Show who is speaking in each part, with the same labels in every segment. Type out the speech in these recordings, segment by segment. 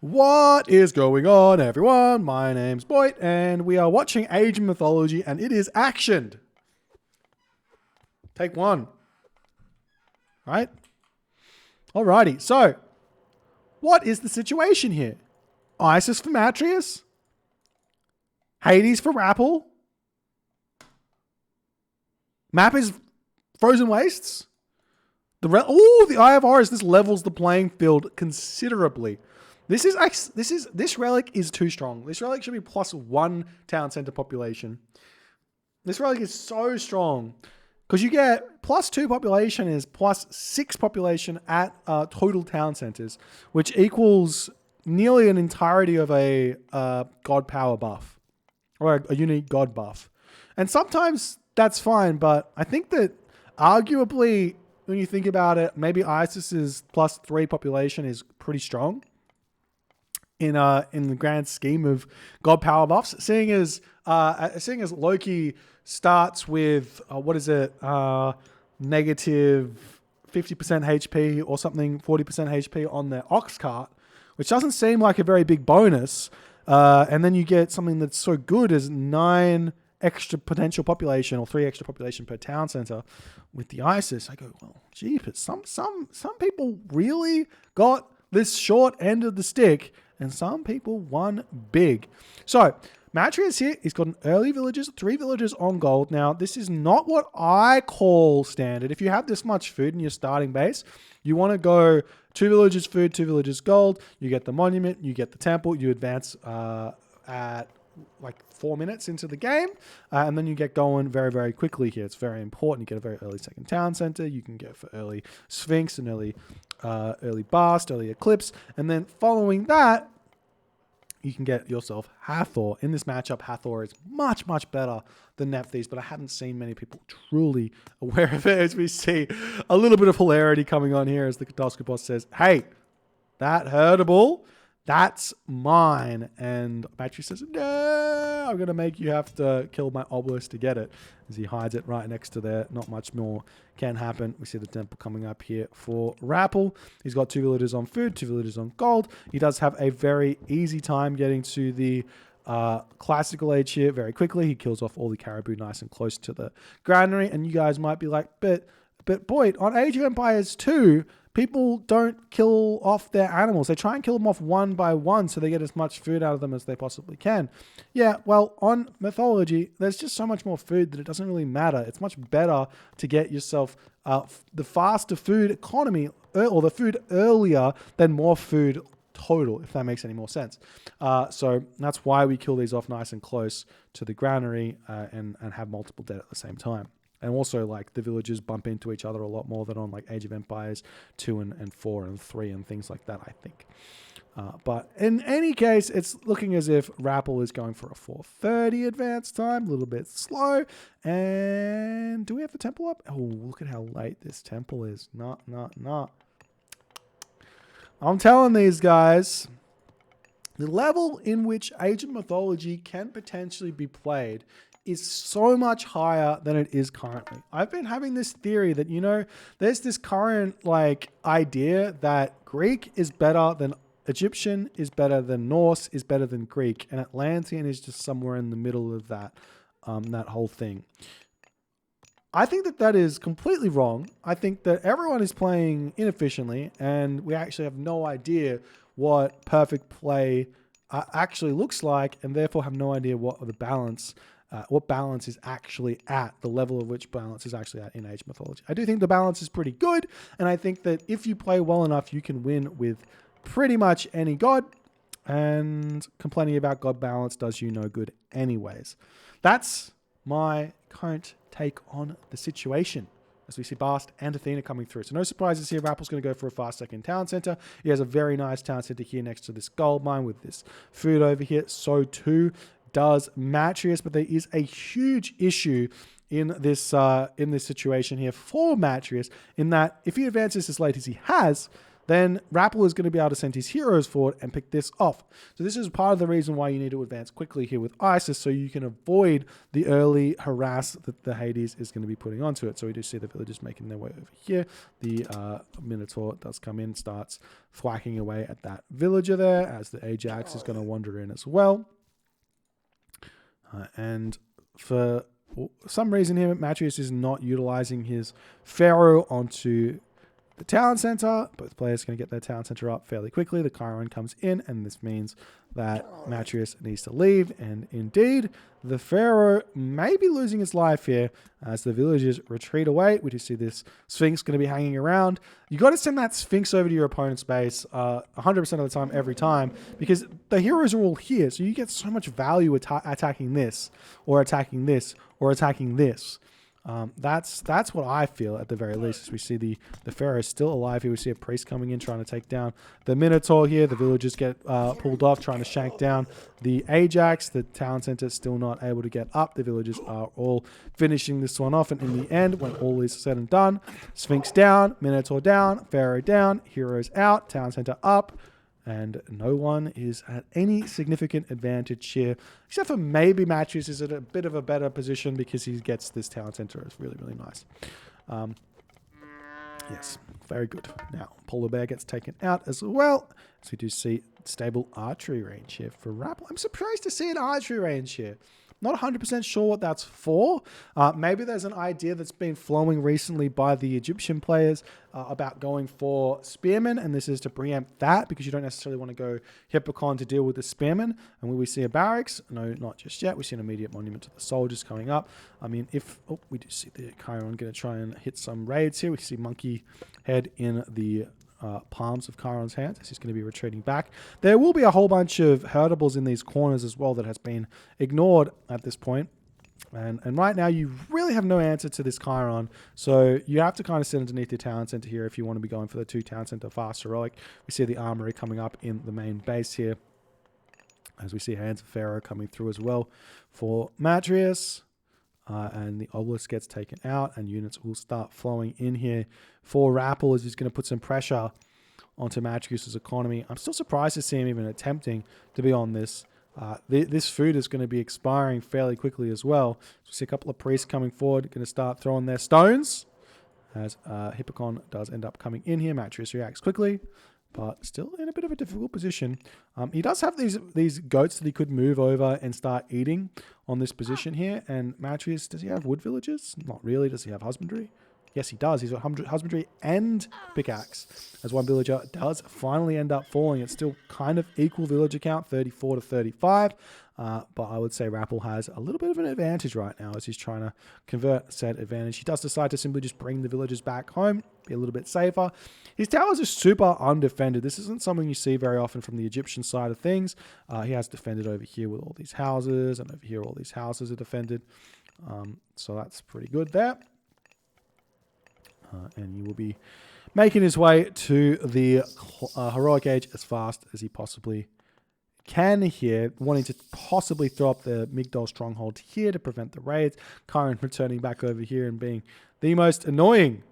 Speaker 1: What is going on, everyone? My name's Boit, and we are watching Age of Mythology, and it is actioned. Take one. Right? Alrighty, so what is the situation here? Isis for Matreiuss? Hades for Rapl? Map is Frozen Wastes? The Eye of Horus. This levels the playing field considerably. This relic is too strong. This relic should be +1 town center population. This relic is so strong because you get +2 population is +6 population at total town centers, which equals nearly an entirety of a god power buff or a unique god buff. And sometimes that's fine, but I think that arguably when you think about it, maybe Isis's +3 population is pretty strong in the grand scheme of god power buffs, seeing as Loki starts with negative 50% HP or something, 40% HP on their ox cart, which doesn't seem like a very big bonus, and then you get something that's so good as 9 extra potential population or 3 extra population per town center with the Isis. I go, well, jeepers, some people really got this short end of the stick, and some people won big. So Matreiuss here, he's got an early villagers, 3 villagers on gold. Now, this is not what I call standard. If you have this much food in your starting base, you want to go 2 villagers food, 2 villagers gold. You get the monument, you get the temple, you advance at like 4 minutes into the game, and then you get going very, very quickly here. It's very important. You get a very early second town center. You can get for early Sphinx and early Bast, early Eclipse, and then following that, you can get yourself Hathor. In this matchup, Hathor is much, much better than Nephthys, but I haven't seen many people truly aware of it, as we see a little bit of hilarity coming on here as the Catoscopos says, hey, that herdable, that's mine. And Matreiuss says, no, I'm going to make you have to kill my obelisk to get it. As he hides it right next to there. Not much more can happen. We see the temple coming up here for Rapl. He's got 2 villagers on food, 2 villagers on gold. He does have a very easy time getting to the classical age here very quickly. He kills off all the caribou nice and close to the granary. And you guys might be like, but Boit, on Age of Empires 2, people don't kill off their animals. They try and kill them off one by one so they get as much food out of them as they possibly can. Yeah, well, on Mythology, there's just so much more food that it doesn't really matter. It's much better to get yourself the faster food economy or the food earlier than more food total, if that makes any more sense. So that's why we kill these off nice and close to the granary and have multiple dead at the same time. And also, like, the villagers bump into each other a lot more than on, like, Age of Empires 2 and 4 and 3 and things like that, I think. But in any case, it's looking as if Rapl is going for a 4:30 advance time, a little bit slow. And do we have the temple up? Oh, look at how late this temple is. Not. I'm telling these guys, the level in which Age of Mythology can potentially be played is so much higher than it is currently. I've been having this theory that, there's this current idea that Greek is better than Egyptian, is better than Norse, is better than Greek, and Atlantean is just somewhere in the middle of that whole thing. I think that is completely wrong. I think that everyone is playing inefficiently, and we actually have no idea what perfect play actually looks like, and therefore have no idea what balance is actually at, the level of which balance is actually at in Age of Mythology. I do think the balance is pretty good, and I think that if you play well enough, you can win with pretty much any god, and complaining about god balance does you no good anyways. That's my current take on the situation, as we see Bast and Athena coming through. So no surprises here. Rapl's going to go for a fast second town center. He has a very nice town center here next to this gold mine with this food over here. So too does Matreiuss, but there is a huge issue in this situation here for Matreiuss, in that if he advances as late as he has, then Rapl is going to be able to send his heroes forward and pick this off. So this is part of the reason why you need to advance quickly here with Isis, so you can avoid the early harass that the Hades is going to be putting onto it. So we do see the villagers making their way over here. The Minotaur does come in, starts thwacking away at that villager there, as the Ajax is going to wander in as well. And for some reason here, Matreiuss is not utilizing his Pharaoh onto the town center. Both players are going to get their town center up fairly quickly. The Chiron comes in, and this means that Matreiuss needs to leave. And indeed, the Pharaoh may be losing his life here as the villagers retreat away. We do see this Sphinx going to be hanging around. You got to send that Sphinx over to your opponent's base 100% of the time, every time, because the heroes are all here. So you get so much value attacking this, or attacking this, or attacking this. That's what I feel at the very least. As we see the Pharaoh is still alive here. We see a priest coming in trying to take down the Minotaur here. The villagers get pulled off trying to shank down the Ajax. The town center is still not able to get up. The villagers are all finishing this one off. And in the end, when all is said and done, Sphinx down, Minotaur down, Pharaoh down, heroes out, town center up. And no one is at any significant advantage here, except for maybe Matreiuss is at a bit of a better position because he gets this town center. It's really, really nice. Yes, very good. Now, Polar Bear gets taken out as well. So we do see stable archery range here for Rapl. I'm surprised to see an archery range here. Not 100% sure what that's for. Maybe there's an idea that's been flowing recently by the Egyptian players about going for spearmen, and this is to preempt that because you don't necessarily want to go Hippocon to deal with the spearmen. And when we see a barracks, no, not just yet. We see an immediate monument to the soldiers coming up. I mean, we do see the Chiron going to try and hit some raids here. We see Monkey Head in the palms of Chiron's hands as he's going to be retreating back. There will be a whole bunch of hurtables in these corners as well that has been ignored at this point. And right now you really have no answer to this Chiron, so you have to kind of sit underneath your town center here if you want to be going for the 2 town center fast heroic. We see the armory coming up in the main base here, as we see Hands of Pharaoh coming through as well for Matreiuss. And the obelisk gets taken out, and units will start flowing in here for Rapl as he's going to put some pressure onto Matreiuss's economy. I'm still surprised to see him even attempting to be on this. This food is going to be expiring fairly quickly as well. So we see a couple of priests coming forward, going to start throwing their stones, as Hippocon does end up coming in here. Matreiuss reacts quickly, but still in a bit of a difficult position. He does have these goats that he could move over and start eating on this position here. And Matreiuss, does he have wood villages? Not really. Does he have husbandry? Yes, he does. He's got husbandry and pickaxe. As one villager does finally end up falling. It's still kind of equal villager count, 34 to 35. But I would say Rapl has a little bit of an advantage right now as he's trying to convert said advantage. He does decide to simply just bring the villagers back home, be a little bit safer. His towers are super undefended. This isn't something you see very often from the Egyptian side of things. He has defended over here with all these houses, and over here all these houses are defended. So that's pretty good there. And he will be making his way to the heroic age as fast as he possibly can here, wanting to possibly throw up the Migdol stronghold here to prevent the raids. Chiron returning back over here and being the most annoying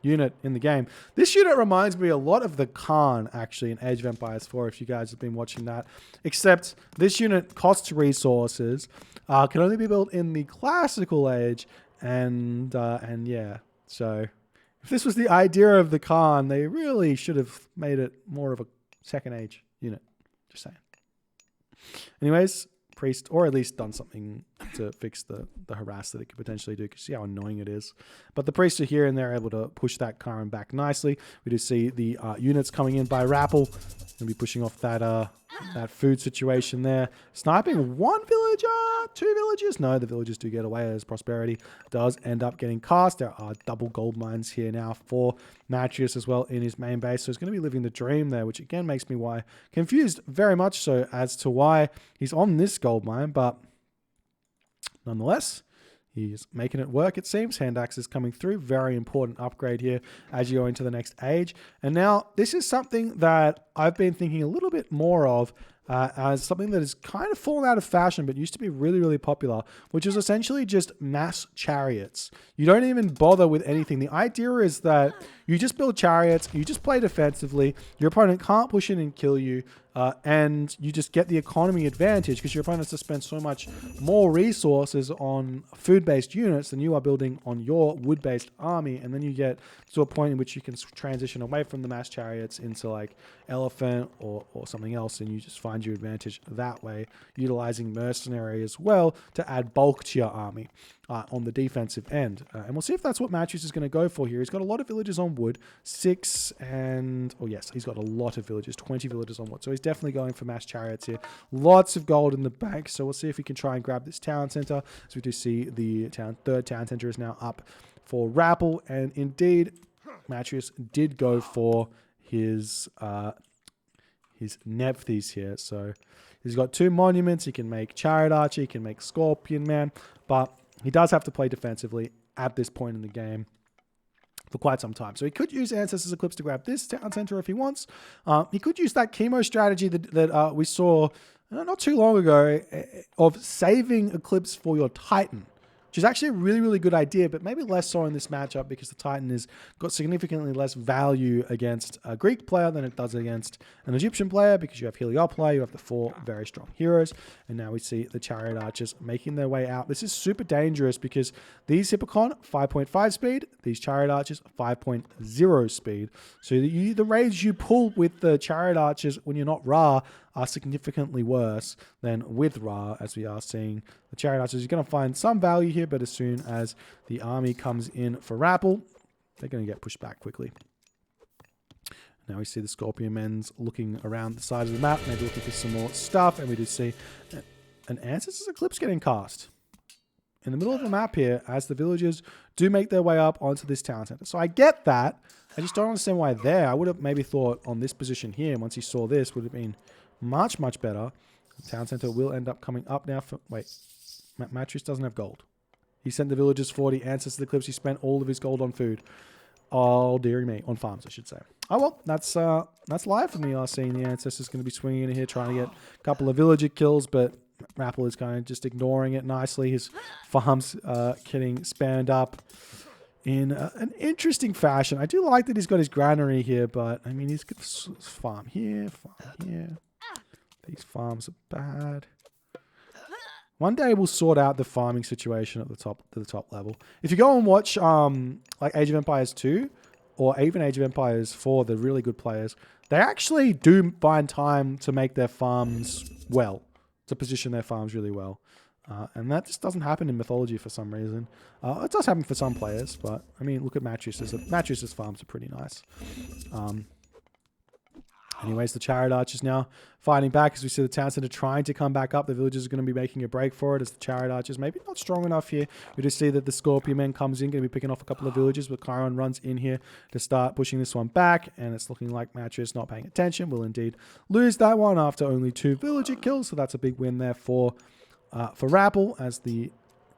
Speaker 1: unit in the game. This unit reminds me a lot of the Khan, actually, in Age of Empires 4, if you guys have been watching that. Except this unit costs resources, can only be built in the classical age, and yeah. So if this was the idea of the Khan, they really should have made it more of a second age unit. Just saying. Anyways, priest, or at least done something to fix the harass that it could potentially do, because see how annoying it is. But the priests are here and they're able to push that Chiron back nicely. We do see the units coming in by Rapl. Going to be pushing off that food situation there. Sniping one villager, 2 villagers. No, the villagers do get away as Prosperity does end up getting cast. There are double gold mines here now for Matreiuss as well in his main base. So he's going to be living the dream there, which again makes me confused very much so as to why he's on this gold mine. But nonetheless, he's making it work, it seems. Hand axe is coming through. Very important upgrade here as you go into the next age. And now, this is something that I've been thinking a little bit more of as something that is kind of fallen out of fashion, but used to be really, really popular, which is essentially just mass chariots. You don't even bother with anything. The idea is that you just build chariots, you just play defensively, your opponent can't push in and kill you, and you just get the economy advantage because your opponent has to spend so much more resources on food-based units than you are building on your wood-based army, and then you get to a point in which you can transition away from the mass chariots into like elephant or something else, and you just find your advantage that way, utilizing mercenary as well to add bulk to your army on the defensive end. And we'll see if that's what Matreiuss is going to go for here. He's got a lot of villages on wood, 6 and... oh yes, he's got a lot of villages, 20 villages on wood. So he's definitely going for mass chariots here. Lots of gold in the bank, so we'll see if he can try and grab this town center. So we do see the third town center is now up for Rapl, and indeed, Matreiuss did go for his Nephthys here. So he's got 2 monuments. He can make Chariot Archer, he can make Scorpion Man, but he does have to play defensively at this point in the game for quite some time. So he could use Ancestors Eclipse to grab this town center if he wants. He could use that chemo strategy that we saw not too long ago of saving Eclipse for your Titan, which is actually a really, really good idea, but maybe less so in this matchup because the Titan has got significantly less value against a Greek player than it does against an Egyptian player, because you have Heliopolis, you have the 4 very strong heroes, and now we see the Chariot Archers making their way out. This is super dangerous because these Hippocon, 5.5 speed, these Chariot Archers, 5.0 speed. So the raids you pull with the Chariot Archers when you're not Ra are significantly worse than with Ra, as we are seeing the Chariot Archers. You're going to find some value here, but as soon as the army comes in for Rapl, they're going to get pushed back quickly. Now we see the Scorpion Men's looking around the side of the map, maybe looking for some more stuff, and we do see an Ancestors Eclipse getting cast in the middle of the map here as the villagers do make their way up onto this town center. So I get that. I just don't understand why there. I would have maybe thought on this position here, once he saw this, would have been much, much better. The town center will end up coming up now for... wait, Matreiuss doesn't have gold. He sent the villagers 40 Ancestors Eclipse. He spent all of his gold on food. Oh, dearie me. On farms, I should say. Oh, well, that's live for me. I was seeing the Ancestors going to be swinging in here, trying to get a couple of villager kills, but Rapl is kind of just ignoring it nicely. His farms getting spanned up in an interesting fashion. I do like that he's got his granary here, but, I mean, he's got farm here, farm here. These farms are bad. One day we'll sort out the farming situation at the top level. If you go and watch like Age of Empires 2 or even Age of Empires 4, the really good players, they actually do find time to make their farms well, to position their farms really well. And that just doesn't happen in Mythology for some reason. It does happen for some players, but I mean, look at Matreiuss. Matreiuss's farms are pretty nice. Anyways, the Chariot Archers now fighting back as we see the town center trying to come back up. The villagers are going to be making a break for it as the Chariot Archers maybe not strong enough here. We just see that the Scorpion Man comes in, going to be picking off a couple of villagers, but Chiron runs in here to start pushing this one back, and it's looking like Matreiuss not paying attention. Will indeed lose that one after only 2 villager kills, so that's a big win there for Rapl, as the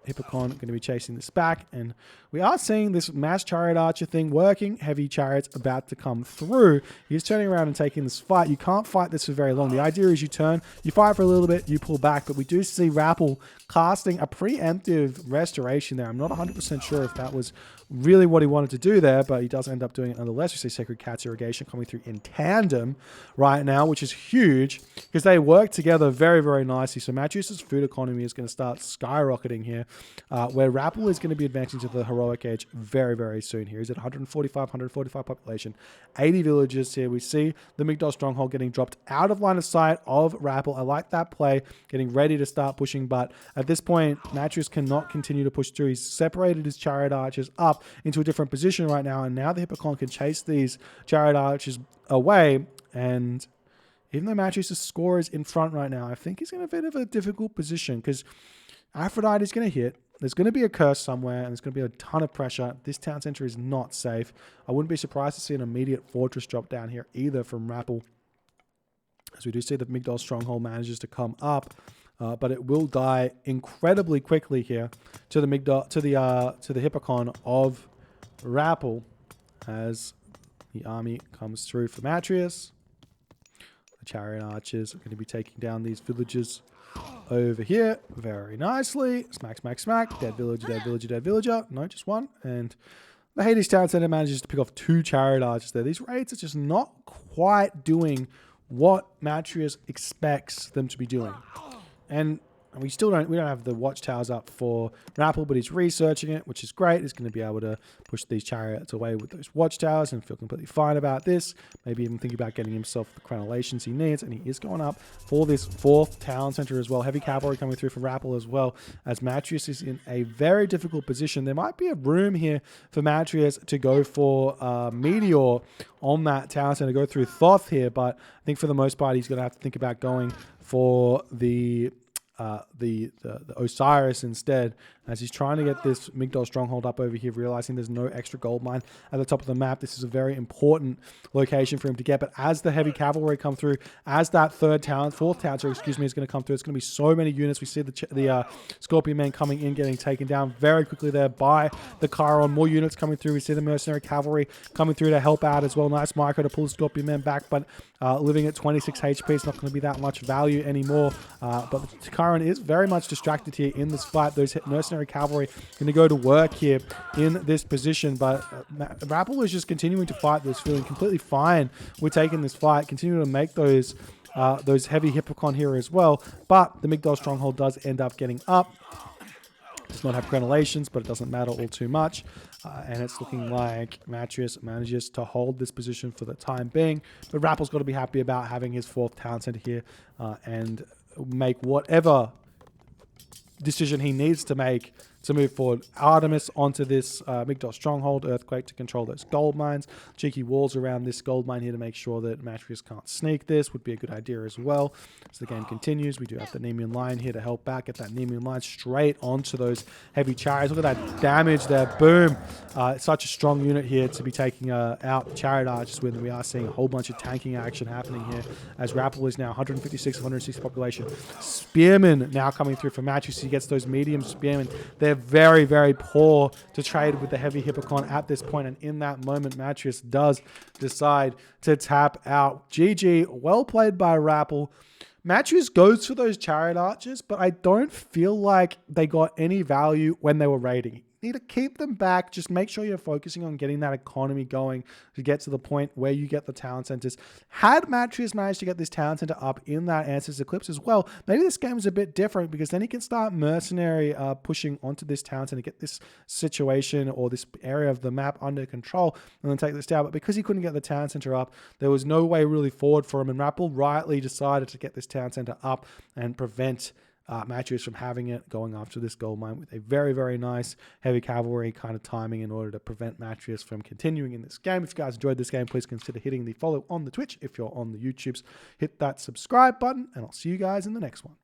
Speaker 1: Hippocon going to be chasing this back, and we are seeing this mass Chariot Archer thing working. Heavy chariots about to come through. He's turning around and taking this fight. You can't fight this for very long. The idea is you turn, you fight for a little bit, you pull back, but we do see Rapl casting a preemptive restoration there. I'm not 100% sure if that was really what he wanted to do there, but he does end up doing it nonetheless. We see Sacred Cat's Irrigation coming through in tandem right now, which is huge because they work together very, very nicely. So Matreiuss's food economy is going to start skyrocketing here, where Rapl is going to be advancing to the heroic age very, very soon here. He's at 145 population, 80 villages here. We see the Migdol Stronghold getting dropped out of line of sight of Rapl. I like that play, getting ready to start pushing, but at this point, Matreiuss cannot continue to push through. He's separated his Chariot Archers up into a different position right now, and now the Hippocon can chase these Chariot Archers away, and even though Matreiuss' score is in front right now, I think he's in a bit of a difficult position because Aphrodite is going to hit. There's going to be a curse somewhere, and there's going to be a ton of pressure. This town center is not safe. I wouldn't be surprised to see an immediate fortress drop down here either from Rapl, as we do see the Migdol Stronghold manages to come up. But it will die incredibly quickly here to the Hippocon of Rapl as the army comes through for Matreiuss. The chariot archers are going to be taking down these villagers over here very nicely. Smack, smack, smack. Dead villager, dead villager, dead villager. No, just one. And the Hades Town Center manages to pick off 2 chariot archers there. These raids are just not quite doing what Matreiuss expects them to be doing. And we don't have the watchtowers up for Rapl, but he's researching it, which is great. He's going to be able to push these chariots away with those watchtowers and feel completely fine about this. Maybe even think about getting himself the crenellations he needs. And he is going up for this 4th town center as well. Heavy cavalry coming through from Rapl as well, as Matreiuss is in a very difficult position. There might be a room here for Matreiuss to go for Meteor on that town center, go through Thoth here, but I think for the most part he's going to have to think about going for the Osiris instead, as he's trying to get this Migdol stronghold up over here, realizing there's no extra gold mine at the top of the map. This is a very important location for him to get, but as the heavy cavalry come through, as that 4th town, excuse me, is going to come through, it's going to be so many units. We see the Scorpion Men coming in, getting taken down very quickly there by the Chiron. More units coming through. We see the mercenary cavalry coming through to help out as well. Nice micro to pull the Scorpion Men back, but living at 26 HP, it's not going to be that much value anymore. But the Chiron is very much distracted here in this fight. Those mercenary cavalry going to go to work here in this position, but Rapl is just continuing to fight this, feeling completely fine with taking this fight, continuing to make those heavy Hippocon here as well. But the Migdol stronghold does end up getting up. Does not have crenellations, but it doesn't matter all too much. And it's looking like Matreiuss manages to hold this position for the time being. But Rapl's got to be happy about having his 4th town center here and make whatever decision he needs to make to move forward. Artemis onto this Migdol stronghold, Earthquake to control those gold mines, cheeky walls around this gold mine here to make sure that Matreiuss can't sneak this would be a good idea as well. As the game continues, we do have the Nemean line here to help back, get that Nemean line straight onto those heavy chariots. Look at that damage there, boom. Such a strong unit here to be taking out chariot archers with. We are seeing a whole bunch of tanking action happening here, as Rapl is now 156, 160 population. Spearmen now coming through for Matreiuss. He gets those medium spearmen. They're very, very poor to trade with the heavy Hippocon at this point, and in that moment, Matreiuss does decide to tap out. GG, well played by Rapl. Matreiuss goes for those chariot archers, but I don't feel like they got any value when they were raiding. Need to keep them back. Just make sure you're focusing on getting that economy going to get to the point where you get the town centers. Had Matreiuss managed to get this town center up in that Ancestors Eclipse as well, maybe this game is a bit different, because then he can start mercenary pushing onto this town center, get this situation or this area of the map under control, and then take this down. But because he couldn't get the town center up, there was no way really forward for him, and Rapl rightly decided to get this town center up and prevent Matreiuss from having it, going after this gold mine with a very, very nice heavy cavalry kind of timing in order to prevent Matreiuss from continuing in this game. If you guys enjoyed this game, please consider hitting the follow on the Twitch. If you're on the YouTubes, hit that subscribe button, and I'll see you guys in the next one.